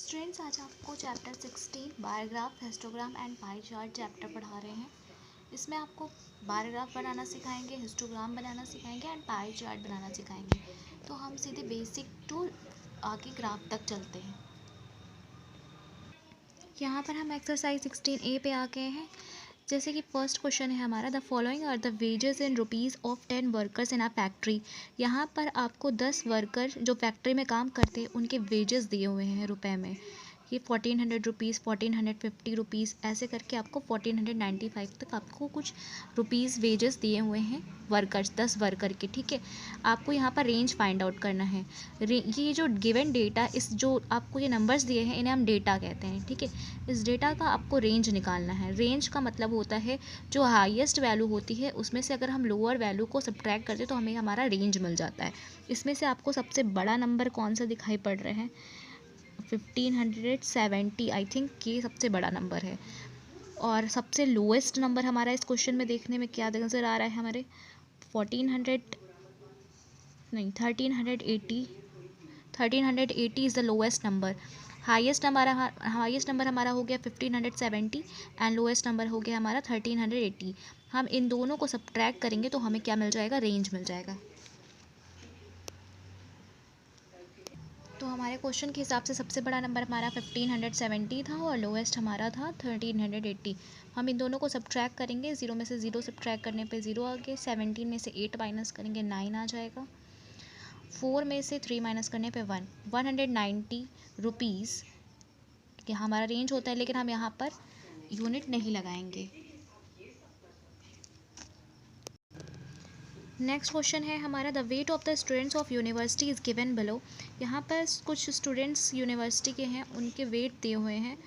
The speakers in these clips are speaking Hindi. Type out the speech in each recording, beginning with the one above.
स्टूडेंट्स, आज आपको chapter 16 bar graph, histogram and pie chart chapter पढ़ा रहे हैं। इसमें आपको बार ग्राफ बनाना सिखाएंगे, हिस्टोग्राम बनाना सिखाएंगे एंड पाई चार्ट बनाना सिखाएंगे। तो हम सीधे बेसिक टू आगे ग्राफ तक चलते हैं। यहाँ पर हम एक्सरसाइज 16A पे आ गए हैं। जैसे कि फर्स्ट क्वेश्चन है हमारा, the following are the wages in rupees of 10 workers in a factory. यहाँ पर आपको 10 वर्कर जो फैक्ट्री में काम करते हैं उनके वेजेस दिए हुए हैं रुपए में। ये 1400 रुपीज़, 1450 रुपीज़, ऐसे करके आपको 1495 तक आपको कुछ रुपीज़ वेजेस दिए हुए हैं वर्कर्स, 10 वर्कर के। ठीक है, आपको यहाँ पर रेंज फाइंड आउट करना है। ये जो गिवन डेटा, इस जो आपको ये नंबर्स दिए हैं इन्हें हम डेटा कहते हैं। ठीक है, इस डेटा का आपको रेंज निकालना है। रेंज का मतलब होता है जो हाईएस्ट वैल्यू होती है उसमें से अगर हम लोअर वैल्यू को सब्ट्रैक्ट करते तो हमें हमारा रेंज मिल जाता है। इसमें से आपको सबसे बड़ा नंबर कौन सा दिखाई पड़ रहा है? 1570, आई थिंक ये सबसे बड़ा नंबर है। और सबसे लोएस्ट नंबर हमारा इस क्वेश्चन में देखने में क्या नज़र आ रहा है हमारे? 1380 is the lowest number. Highest number हमारा हो गया 1570 एंड लोएस्ट नंबर हो गया हमारा 1380। हम इन दोनों को सब्ट्रैक्ट करेंगे तो हमें क्या मिल जाएगा? रेंज मिल जाएगा। तो हमारे क्वेश्चन के हिसाब से सबसे बड़ा नंबर हमारा 1570 था और लोएस्ट हमारा था 1380। हम इन दोनों को सब्ट्रैक्ट करेंगे। 0 में से 0 सब्ट्रैक्ट करने पे 0 आ गए। 17 में से 8 माइनस करेंगे 9 आ जाएगा। 4 में से 3 माइनस करने पे 190 रुपीज़ कि हमारा रेंज होता है, लेकिन हम यहाँ पर यूनिट नहीं लगाएंगे। नेक्स्ट क्वेश्चन है हमारा, the weight of the students of university is given below. यहाँ पर कुछ स्टूडेंट्स यूनिवर्सिटी के हैं, उनके वेट दिए हुए हैं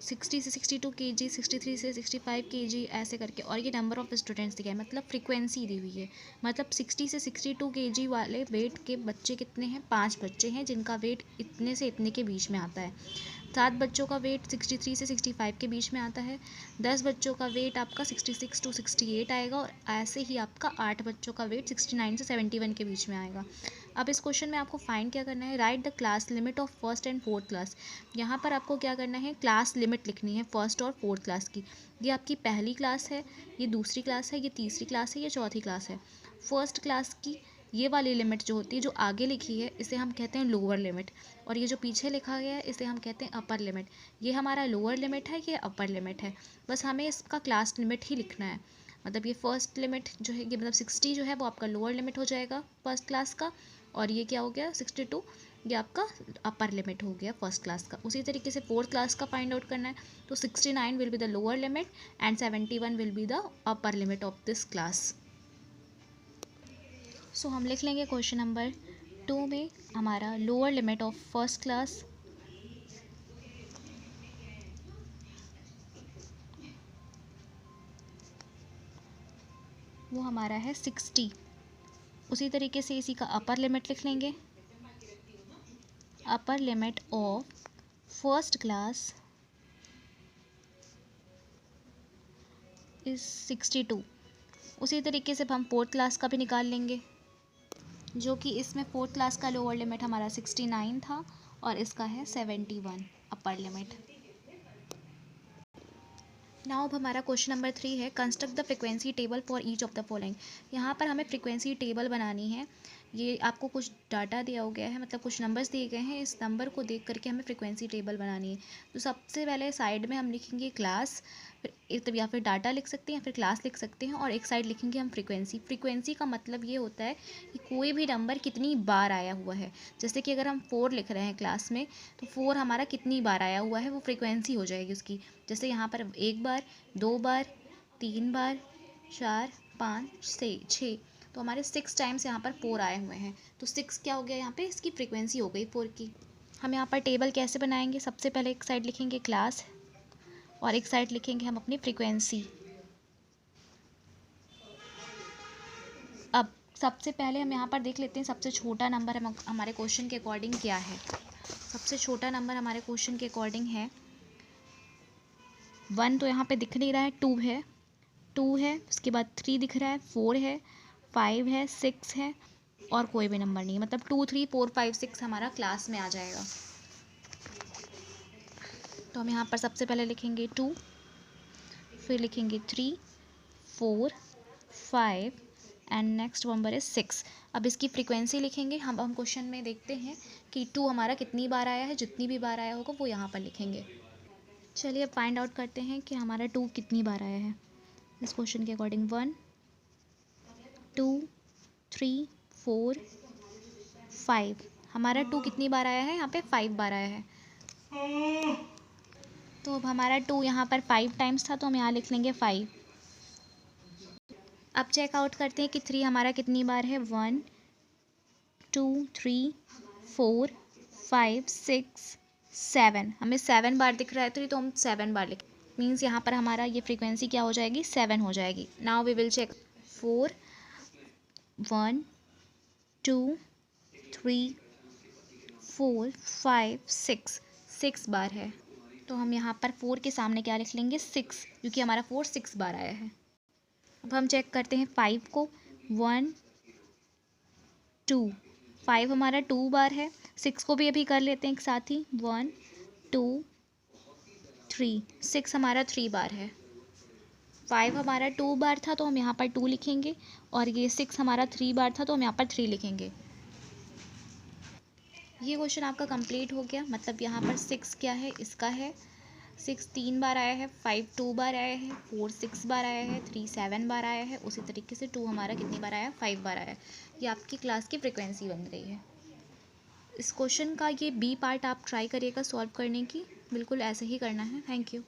60 से 62 kg, 63 से 65 kg, ऐसे करके। और ये नंबर ऑफ स्टूडेंट्स दिया है, मतलब फ्रीक्वेंसी दी हुई है। मतलब 60 से 62 kg वाले वेट के बच्चे कितने हैं? 5 बच्चे हैं जिनका वेट इतने से इतने के बीच में आता है। 7 बच्चों का वेट 63 से 65 के बीच में आता है। 10 बच्चों का वेट आपका 66 टू 68 आएगा। और ऐसे ही आपका 8 बच्चों का वेट 69 से 71 के बीच में आएगा। अब इस क्वेश्चन में आपको फाइंड क्या करना है? Right the class limit of first and fourth class. यहाँ पर आपको क्या करना है? क्लास लिमिट लिखनी है फर्स्ट और फोर्थ क्लास की। ये आपकी पहली क्लास है, ये दूसरी क्लास है, ये तीसरी क्लास है, ये चौथी क्लास है। फर्स्ट क्लास की ये वाली लिमिट जो होती है, जो आगे लिखी है, इसे हम कहते हैं लोअर लिमिट। और ये जो पीछे लिखा गया है इसे हम कहते हैं अपर लिमिट। ये हमारा लोअर लिमिट है, ये अपर लिमिट है। बस हमें इसका क्लास लिमिट ही लिखना है। मतलब ये फर्स्ट लिमिट जो है, ये मतलब 60 जो है वो आपका लोअर लिमिट हो जाएगा फर्स्ट क्लास का। और ये क्या हो गया? 62, ये आपका अपर लिमिट हो गया फर्स्ट क्लास का। उसी तरीके से फोर्थ क्लास का फाइंड आउट करना है। तो 69 will be the lower limit and 71 will be the upper limit of this class. So हम लिख लेंगे क्वेश्चन नंबर 2 में हमारा lower limit of first class वो हमारा है 60। उसी तरीके से इसी का अपर लिमिट लिख लेंगे। अपर limit of first class is 62। उसी तरीके से हम फोर्थ क्लास का भी निकाल लेंगे, जो कि इसमें फोर्थ क्लास का लोअर लिमिट हमारा 69 था और इसका है 71 अपर लिमिट। नाउ अब हमारा क्वेश्चन नंबर 3 है, construct the frequency table for each of the following. यहाँ पर हमें फ्रीक्वेंसी टेबल बनानी है। ये आपको कुछ डाटा दिया हो गया है, मतलब कुछ नंबर्स दिए गए हैं, इस नंबर को देख करके हमें फ्रीक्वेंसी टेबल बनानी है। तो सबसे पहले साइड में हम लिखेंगे क्लास, फिर या फिर डाटा लिख सकते हैं या फिर क्लास लिख सकते हैं, और एक साइड लिखेंगे हम फ्रीक्वेंसी। फ्रीक्वेंसी का मतलब ये होता है कि कोई भी नंबर कितनी बार आया हुआ है। जैसे कि अगर हम 4 लिख रहे हैं क्लास में, तो 4 हमारा कितनी बार आया हुआ है वो फ्रीक्वेंसी हो जाएगी उसकी। जैसे यहाँ पर 1 बार, 2 बार, 3 बार, 4, 5, 6, तो हमारे 6 टाइम्स यहाँ पर 4 आए हुए हैं। तो 6 क्या हो गया? यहाँ पे इसकी फ्रीक्वेंसी हो गई 4 की। हम यहाँ पर टेबल कैसे बनाएंगे? सबसे पहले एक साइड लिखेंगे क्लास और एक साइड लिखेंगे हम अपनी फ्रीक्वेंसी। अब सबसे पहले हम यहाँ पर देख लेते हैं सबसे छोटा नंबर हमारे क्वेश्चन के अकॉर्डिंग क्या है। सबसे छोटा नंबर हमारे क्वेश्चन के अकॉर्डिंग है 1, तो यहाँ पे दिख नहीं रहा है, 2 है, 2 है, उसके बाद 3 दिख रहा है, 4 है, 5 है, 6 है और कोई भी नंबर नहीं है। मतलब 2, 3, 4, 5, 6 हमारा क्लास में आ जाएगा। तो हम यहाँ पर सबसे पहले लिखेंगे 2, फिर लिखेंगे 3, 4, 5 एंड नेक्स्ट नंबर इज 6। अब इसकी फ्रीक्वेंसी लिखेंगे। हम क्वेश्चन में देखते हैं कि 2 हमारा कितनी बार आया है। जितनी भी बार आया होगा वो यहाँ पर लिखेंगे। चलिए अब फाइंड आउट करते हैं कि हमारा 2 कितनी बार आया है। इस क्वेश्चन के अकॉर्डिंग 1, 2, 3, 4, 5। हमारा 2 कितनी बार आया है, यहाँ पे 5 बार आया है। तो अब हमारा 2 यहाँ पर 5 टाइम्स था, तो हम यहाँ लिख लेंगे 5। अब चेकआउट करते हैं कि 3 हमारा कितनी बार है। 1, 2, 3, 4, 5, 6, 7। हमें 7 बार दिख रहा है, तो हम 7 बार लिख मीन्स यहाँ पर हमारा ये फ्रीक्वेंसी क्या हो जाएगी, 7 हो जाएगी। नाउ वी विल चेक 4, 1, 2, 3, 4, 5, 6 बार है। तो हम यहाँ पर 4 के सामने क्या लिख लेंगे, 6, क्योंकि हमारा 4 6 बार आया है। अब हम चेक करते हैं 5 को। 1, 2, 5 हमारा 2 बार है। 6 को भी अभी कर लेते हैं एक साथ ही। 1, 2, 3, 6 हमारा 3 बार है। 5 हमारा 2 बार था, तो हम यहाँ पर 2 लिखेंगे, और ये 6 हमारा 3 बार था, तो हम यहाँ पर 3 लिखेंगे। ये क्वेश्चन आपका कंप्लीट हो गया। मतलब यहाँ पर 6 क्या है, इसका है। 6 3 बार आया है, 5 2 बार आया है, 4 6 बार आया है, 3 7 बार आया है। उसी तरीके से 2 हमारा कितनी बार आया है, 5 बार आया है। ये आपकी क्लास की फ्रिक्वेंसी बन रही है। इस क्वेश्चन का ये बी पार्ट आप ट्राई करिएगा सॉल्व करने की। बिल्कुल ऐसे ही करना है। Thank you.